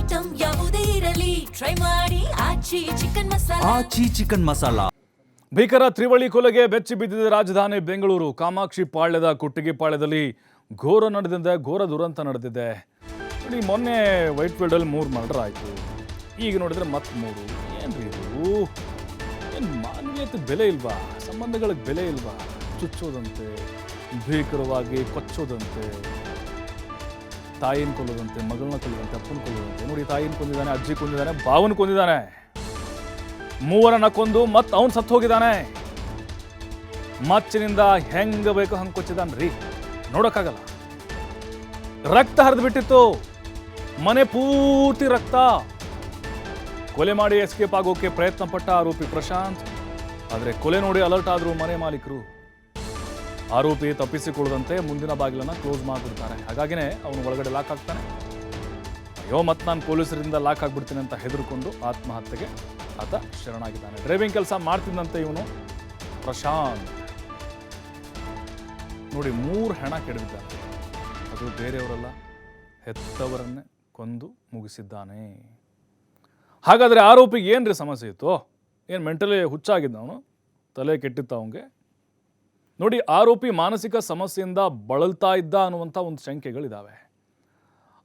Item ಯಾವುದೇ ಇರಲಿ try ಮಾಡಿ ಆಚಿ ಚಿಕನ್ ಮಸಾಲಾ. ಭೀಕರ ತ್ರಿವಳಿ ಕೊಲೆಗೆ ಬೆಚ್ಚಿ ಬಿದ್ದಿದೆ ರಾಜಧಾನಿ ಬೆಂಗಳೂರು. ಕಾಮಾಕ್ಷಿ ಪಾಳ್ಯದ ಕುಟ್ಟಿಗೆ ಪಾಳ್ಯದಲ್ಲಿ ಘೋರ ದುರಂತ ನಡೆದಿದೆ. ನೋಡಿ, ಮೊನ್ನೆ ವೈಟ್ ಫೀಲ್ಡಲ್ಲಿ 3 ಮರ್ಡರ್ ಆಯಿತು. ಈಗ ನೋಡಿದ್ರೆ ಮತ್ತೆ 3. ಏನ್ರಿ ಇದು? ಏನು ಮಾನವೀಯತೆ ಬೆಲೆ ಇಲ್ವಾ? ಸಂಬಂಧಗಳಿಗೆ ಬೆಲೆ ಇಲ್ವಾ? ಚುಚ್ಚೋದಂತೆ, ಭೀಕರವಾಗಿ ಕೊಚ್ಚೋದಂತೆ, ತಾಯಿನ ಕೊಲ್ಲೋದಂತೆ, ಮಗಳನ್ನ ಕೊಲ್ಲೋದಂತೆ, ಅಪ್ಪನ ಕೊಲ್ಲೋದಂತೆ. ನೋಡಿ, ತಾಯಿನ ಕೊಂದಿದ್ದಾನೆ, ಅಜ್ಜಿ ಕೊಂದಿದ್ದಾನೆ, ಬಾವನ ಕೊಂದಿದ್ದಾನೆ. 3ರನ್ನ ಕೊಂದು ಮತ್ತೆ ಅವನು ಸತ್ತು ಹೋಗಿದ್ದಾನೆ. ಮಚ್ಚಿನಿಂದ ಹೆಂಗ ಬೇಕು ಹಂಗೆ ಕೊಚ್ಚಿದಾನ್ರಿ, ನೋಡೋಕ್ಕಾಗಲ್ಲ. ರಕ್ತ ಹರಿದು ಬಿಟ್ಟಿತ್ತು, ಮನೆ ಪೂರ್ತಿ ರಕ್ತ. ಕೊಲೆ ಮಾಡಿ ಎಸ್ಕೇಪ್ ಆಗೋಕೆ ಪ್ರಯತ್ನ ಪಟ್ಟ ಆರೋಪಿ ಪ್ರಶಾಂತ್. ಆದರೆ ಕೊಲೆ ನೋಡಿ ಅಲರ್ಟ್ ಆದ್ರು ಮನೆ ಮಾಲೀಕರು. ಆರೋಪಿ ತಪ್ಪಿಸಿಕೊಳ್ಳದಂತೆ ಮುಂದಿನ ಬಾಗಿಲನ್ನು ಕ್ಲೋಸ್ ಮಾಡಿಬಿಡ್ತಾರೆ. ಹಾಗಾಗಿನೇ ಅವನು ಒಳಗಡೆ ಲಾಕ್ ಆಗ್ತಾನೆ. ಅಯ್ಯೋ, ಮತ್ತೆ ನಾನು ಪೊಲೀಸರಿಂದ ಲಾಕ್ ಆಗ್ಬಿಡ್ತೀನಿ ಅಂತ ಹೆದರ್ಕೊಂಡು ಆತ್ಮಹತ್ಯೆಗೆ ಆತ ಶರಣಾಗಿದ್ದಾನೆ. ಡ್ರೈವಿಂಗ್ ಕೆಲಸ ಮಾಡ್ತಿದ್ದಂತೆ ಇವನು ಪ್ರಶಾಂತ್. ನೋಡಿ, 3 ಹೆಣ ಕೆಡವಿದ್ದಾನೆ. ಅದು ಬೇರೆಯವರಲ್ಲ, ಹೆತ್ತವರನ್ನೇ ಕೊಂದು ಮುಗಿಸಿದ್ದಾನೆ. ಹಾಗಾದರೆ ಆರೋಪಿಗೆ ಏನ್ರಿ ಸಮಸ್ಯೆ ಇತ್ತು? ಏನು ಮೆಂಟಲಿ ಹುಚ್ಚಾಗಿದ್ದ ಅವನು? ತಲೆ ಕೆಟ್ಟಿತ್ತ ಅವನಿಗೆ? ನೋಡಿ, ಆರೋಪಿ ಮಾನಸಿಕ ಸಮಸ್ಯೆಯಿಂದ ಬಳಲ್ತಾ ಇದ್ದ ಅನ್ನುವಂಥ ಒಂದು ಶಂಕೆಗಳಿದ್ದಾವೆ.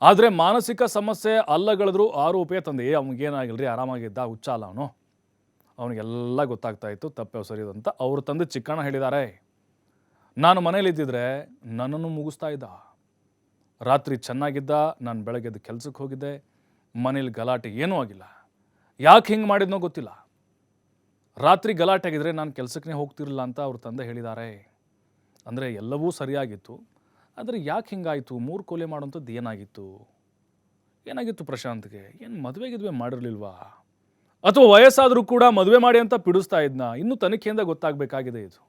ಆದರೆ ಮಾನಸಿಕ ಸಮಸ್ಯೆ ಅಲ್ಲಗಳಿದ್ರು ಆರೋಪಿಯ ತಂದೆ ಅವ್ನಿಗೇನಾಗಿಲ್ರಿ, ಆರಾಮಾಗಿದ್ದ, ಹುಚ್ಚ ಅಲ್ಲ ಅವನು, ಅವನಿಗೆಲ್ಲ ಗೊತ್ತಾಗ್ತಾ ಇತ್ತು ತಪ್ಪೆ ಸರಿಯೋದಂತ ಅವ್ರ ತಂದೆ ಚಿಕ್ಕಣ್ಣ ಹೇಳಿದ್ದಾರೆ. ನಾನು ಮನೇಲಿದ್ದಿದ್ರೆ ನನ್ನನ್ನು ಮುಗಿಸ್ತಾ ಇದ್ದ. ರಾತ್ರಿ ಚೆನ್ನಾಗಿದ್ದ, ನಾನು ಬೆಳಗ್ಗೆದ್ದು ಕೆಲಸಕ್ಕೆ ಹೋಗಿದ್ದೆ, ಮನೇಲಿ ಗಲಾಟೆ ಏನೂ ಆಗಿಲ್ಲ. ಯಾಕೆ ಹಿಂಗೆ ಮಾಡಿದ್ನೋ ಗೊತ್ತಿಲ್ಲ. ರಾತ್ರಿ ಗಲಾಟೆ ಆಗಿದ್ರೆ ನಾನು ಕೆಲಸಕ್ಕೆ ಹೋಗ್ತಿರಲಿಲ್ಲ ಅಂತ ಅವ್ರ ತಂದೆ ಹೇಳಿದ್ದಾರೆ. ಅಂದರೆ ಎಲ್ಲವೂ ಸರಿಯಾಗಿತ್ತು, ಆದರೆ ಯಾಕೆ ಹಿಂಗಾಯಿತು? 3 ಕೊಲೆ ಮಾಡೋಂಥದ್ದು ಏನಾಗಿತ್ತು ಪ್ರಶಾಂತ್ಗೆ? ಏನು ಮದುವೆ ಮಾಡಿರಲಿಲ್ವಾ? ಅಥವಾ ವಯಸ್ಸಾದರೂ ಕೂಡ ಮದುವೆ ಮಾಡಿ ಅಂತ ಪಿಡಿಸ್ತಾ ಇದ್ನ? ಇನ್ನೂ ತನಿಖೆಯಿಂದ ಗೊತ್ತಾಗಬೇಕಾಗಿದೆ ಇದು.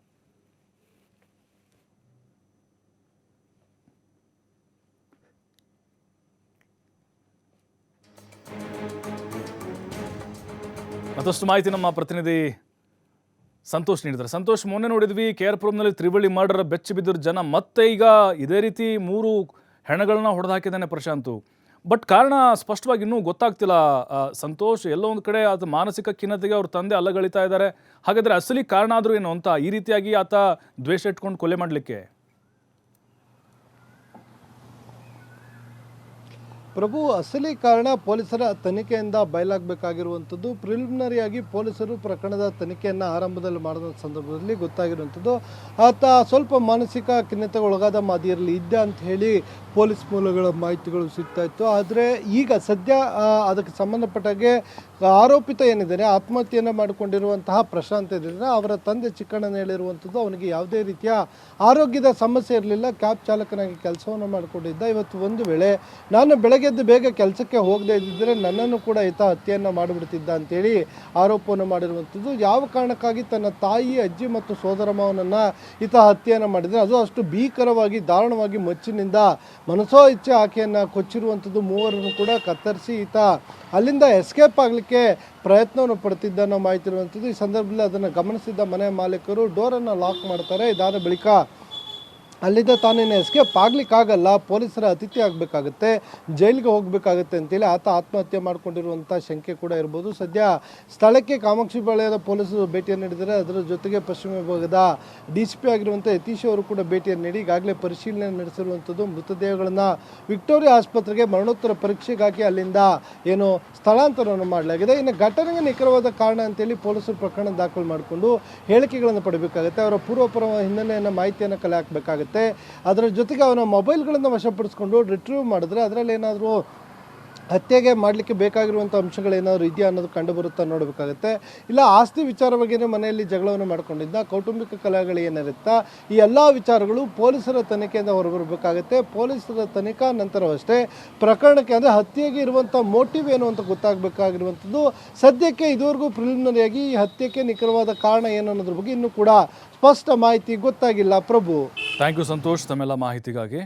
ಮತ್ತಷ್ಟು ಮಾಹಿತಿ ನಮ್ಮ ಪ್ರತಿನಿಧಿ ಸಂತೋಷ್ ನೀಡಿದ್ದಾರೆ. ಸಂತೋಷ್, ಮೊನ್ನೆ ನೋಡಿದ್ವಿ KR-ಪುರಂನಲ್ಲಿ ತ್ರಿವಳಿ ಮರ್ಡರ್ ಬೆಚ್ಚಿ ಬಿದ್ದರು ಜನ. ಮತ್ತೆ ಈಗ ಇದೇ ರೀತಿ 3 ಹೆಣಗಳನ್ನ ಹೊಡೆದು ಹಾಕಿದ್ದಾನೆ ಪ್ರಶಾಂತು. ಬಟ್ ಕಾರಣ ಸ್ಪಷ್ಟವಾಗಿ ಇನ್ನೂ ಗೊತ್ತಾಗ್ತಿಲ್ಲ ಸಂತೋಷ್. ಎಲ್ಲೋ ಒಂದು ಕಡೆ ಆತ ಮಾನಸಿಕ ಖಿನ್ನತೆಗೆ ಅವ್ರ ತಂದೆ ಅಲ್ಲಗಳಿತಾ ಇದ್ದಾರೆ. ಹಾಗಾದರೆ ಅಸಲಿ ಕಾರಣ ಆದರೂ ಏನು ಅಂತ ಈ ರೀತಿಯಾಗಿ ಆತ ದ್ವೇಷ ಇಟ್ಕೊಂಡು ಕೊಲೆ ಮಾಡಲಿಕ್ಕೆ? ಪ್ರಭು, ಅಸಲಿ ಕಾರಣ ಪೊಲೀಸರ ತನಿಖೆಯಿಂದ ಬಯಲಾಗಬೇಕಾಗಿರುವಂಥದ್ದು. ಪ್ರಿಲಿಮಿನರಿಯಾಗಿ ಪೊಲೀಸರು ಪ್ರಕರಣದ ತನಿಖೆಯನ್ನು ಆರಂಭದಲ್ಲಿ ಮಾಡಿದ ಸಂದರ್ಭದಲ್ಲಿ ಗೊತ್ತಾಗಿರುವಂಥದ್ದು ಆತ ಸ್ವಲ್ಪ ಮಾನಸಿಕ ಖಿನ್ನತೆಗೆ ಒಳಗಾದ ಮಾದರಿಯಲ್ಲಿ ಇದ್ದ ಅಂತ ಹೇಳಿ ಪೊಲೀಸ್ ಮೂಲಗಳ ಮಾಹಿತಿಗಳು ಸಿಗ್ತಾ ಇತ್ತು. ಆದರೆ ಈಗ ಸದ್ಯ ಅದಕ್ಕೆ ಸಂಬಂಧಪಟ್ಟಾಗೆ ಆರೋಪಿತ ಏನಿದ್ದಾರೆ, ಆತ್ಮಹತ್ಯೆಯನ್ನು ಮಾಡಿಕೊಂಡಿರುವಂತಹ ಪ್ರಶಾಂತ್ ಏನಿದ್ದಾರೆ, ಅವರ ತಂದೆ ಚಿಕ್ಕಣ್ಣನ ಹೇಳಿರುವಂಥದ್ದು ಅವನಿಗೆ ಯಾವುದೇ ರೀತಿಯ ಆರೋಗ್ಯದ ಸಮಸ್ಯೆ ಇರಲಿಲ್ಲ. ಕ್ಯಾಬ್ ಚಾಲಕನಾಗಿ ಕೆಲಸವನ್ನು ಮಾಡಿಕೊಂಡಿದ್ದ. ಇವತ್ತು ಒಂದು ವೇಳೆ ನಾನು ಬೆಳಗ್ಗೆದ್ದು ಬೇಗ ಕೆಲಸಕ್ಕೆ ಹೋಗದೇ ಇದ್ದಿದ್ದರೆ ನನ್ನನ್ನು ಕೂಡ ಈತ ಹತ್ಯೆಯನ್ನು ಮಾಡಿಬಿಡ್ತಿದ್ದ ಅಂತೇಳಿ ಆರೋಪವನ್ನು ಮಾಡಿರುವಂಥದ್ದು. ಯಾವ ಕಾರಣಕ್ಕಾಗಿ ತನ್ನ ತಾಯಿ, ಅಜ್ಜಿ ಮತ್ತು ಸೋದರ ಮಾವನನ್ನು ಈತ ಹತ್ಯೆಯನ್ನು ಮಾಡಿದರೆ, ಅದು ಅಷ್ಟು ಭೀಕರವಾಗಿ ದಾರುಣವಾಗಿ ಮಚ್ಚಿನಿಂದ ಮನಸೋ ಇಚ್ಛೆ ಆಕೆಯನ್ನು ಕೊಚ್ಚಿರುವಂಥದ್ದು. 3ರನ್ನು ಕೂಡ ಕತ್ತರಿಸಿ ಈತ ಅಲ್ಲಿಂದ ಎಸ್ಕೇಪ್ ಆಗಲಿಕ್ಕೆ ಪ್ರಯತ್ನವನ್ನು ಪಡ್ತಿದ್ದ ಅನ್ನೋ ಮಾಹಿತಿ ಇರುವಂಥದ್ದು. ಈ ಸಂದರ್ಭದಲ್ಲಿ ಅದನ್ನು ಗಮನಿಸಿದ್ದ ಮನೆ ಮಾಲೀಕರು ಡೋರನ್ನು ಲಾಕ್ ಮಾಡ್ತಾರೆ. ಇದಾದ ಬಳಿಕ ಅಲ್ಲಿಂದ ತಾನೇನು ಎಸ್ಕೇಪ್ ಆಗಲಿಕ್ಕಾಗಲ್ಲ, ಪೊಲೀಸರ ಅತಿಥಿ ಆಗಬೇಕಾಗುತ್ತೆ, ಜೈಲಿಗೆ ಹೋಗಬೇಕಾಗುತ್ತೆ ಅಂತೇಳಿ ಆತ ಆತ್ಮಹತ್ಯೆ ಮಾಡಿಕೊಂಡಿರುವಂಥ ಶಂಕೆ ಕೂಡ ಇರ್ಬೋದು. ಸದ್ಯ ಸ್ಥಳಕ್ಕೆ ಕಾಮಾಕ್ಷಿ ಪಾಳ್ಯದ ಪೊಲೀಸರು ಭೇಟಿಯನ್ನು ನೀಡಿದ್ದಾರೆ. ಅದರ ಜೊತೆಗೆ ಪಶ್ಚಿಮ ವಿಭಾಗದ DCP ಆಗಿರುವಂಥ ಯತೀಶ್ ಅವರು ಕೂಡ ಭೇಟಿಯನ್ನು ನೀಡಿ ಈಗಾಗಲೇ ಪರಿಶೀಲನೆ ನಡೆಸಿರುವಂಥದ್ದು. ಮೃತದೇಹಗಳನ್ನು ವಿಕ್ಟೋರಿಯಾ ಆಸ್ಪತ್ರೆಗೆ ಮರಣೋತ್ತರ ಪರೀಕ್ಷೆಗಾಗಿ ಅಲ್ಲಿಂದ ಏನು ಸ್ಥಳಾಂತರವನ್ನು ಮಾಡಲಾಗಿದೆ. ಇನ್ನು ಘಟನೆಗೆ ನಿಖರವಾದ ಕಾರಣ ಅಂತೇಳಿ ಪೊಲೀಸರು ಪ್ರಕರಣ ದಾಖಲು ಮಾಡಿಕೊಂಡು ಹೇಳಿಕೆಗಳನ್ನು ಪಡಬೇಕಾಗುತ್ತೆ. ಅವರ ಪೂರ್ವಪರ ಹಿನ್ನೆಲೆಯನ್ನು ಮಾಹಿತಿಯನ್ನು ಕಲೆ ಹಾಕಬೇಕಾಗುತ್ತೆ. ಅದರ ಜೊತೆಗೆ ಅವನ ಮೊಬೈಲ್ಗಳನ್ನು ವಶಪಡಿಸ್ಕೊಂಡು ರಿಟ್ರೀವ್ ಮಾಡಿದ್ರೆ ಅದರಲ್ಲಿ ಏನಾದರೂ ಹತ್ಯೆಗೆ ಮಾಡಲಿಕ್ಕೆ ಬೇಕಾಗಿರುವಂಥ ಅಂಶಗಳೇನಾದರೂ ಇದೆಯಾ ಅನ್ನೋದು ಕಂಡು ಬರುತ್ತಾ ನೋಡಬೇಕಾಗುತ್ತೆ. ಇಲ್ಲ ಆಸ್ತಿ ವಿಚಾರವಾಗಿಯೇ ಮನೆಯಲ್ಲಿ ಜಗಳವನ್ನು ಮಾಡ್ಕೊಂಡಿದ್ದ, ಕೌಟುಂಬಿಕ ಕಲಹಗಳು ಏನಿರುತ್ತಾ, ಈ ಎಲ್ಲ ವಿಚಾರಗಳು ಪೊಲೀಸರ ತನಿಖೆಯಿಂದ ಹೊರಬರಬೇಕಾಗುತ್ತೆ. ಪೊಲೀಸರ ತನಿಖಾ ನಂತರವಷ್ಟೇ ಪ್ರಕರಣಕ್ಕೆ ಅಂದರೆ ಹತ್ಯೆಗೆ ಇರುವಂಥ ಮೋಟಿವ್ ಏನು ಅಂತ ಗೊತ್ತಾಗಬೇಕಾಗಿರುವಂಥದ್ದು. ಸದ್ಯಕ್ಕೆ ಇದುವರೆಗೂ ಪ್ರಿಲಿಮಿನರಿಯಾಗಿ ಈ ಹತ್ಯೆಗೆ ನಿಖರವಾದ ಕಾರಣ ಏನು ಅನ್ನೋದ್ರ ಬಗ್ಗೆ ಇನ್ನೂ ಕೂಡ ಸ್ಪಷ್ಟ ಮಾಹಿತಿ ಗೊತ್ತಾಗಿಲ್ಲ. ಪ್ರಭು, ಥ್ಯಾಂಕ್ ಯು ಸಂತೋಷ್ ತಮ್ಮೆಲ್ಲ ಮಾಹಿತಿಗಾಗಿ.